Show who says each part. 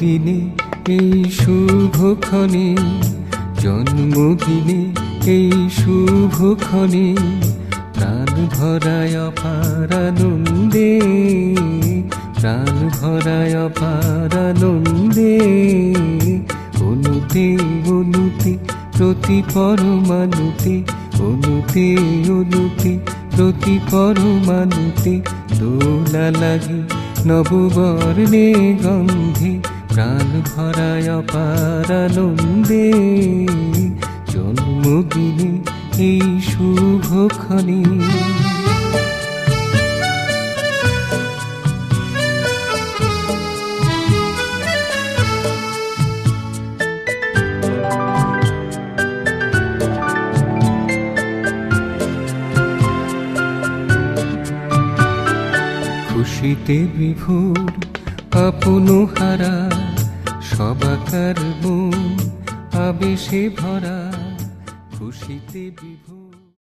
Speaker 1: জন্মদিনে এই শুভক্ষণে, জন্মদিনে এই শুভক্ষণে প্রাণ ভরায় অপার আনন্দে, প্রাণ ভরায় অপার আনন্দে। অনুতে অনুতে প্রতি পরমাণুতে, অনুতে অনুতে প্রতি পরমাণুতে দোলা লাগে নববর্ণে গন্ধে, প্রাণ ভরায় অপার আনন্দে। জন্মদিনে এই শুভক্ষণে খুশিতে বিভোর আপন হারা সবাকার মন আবেশে ভরা, খুশিতে বিভোর।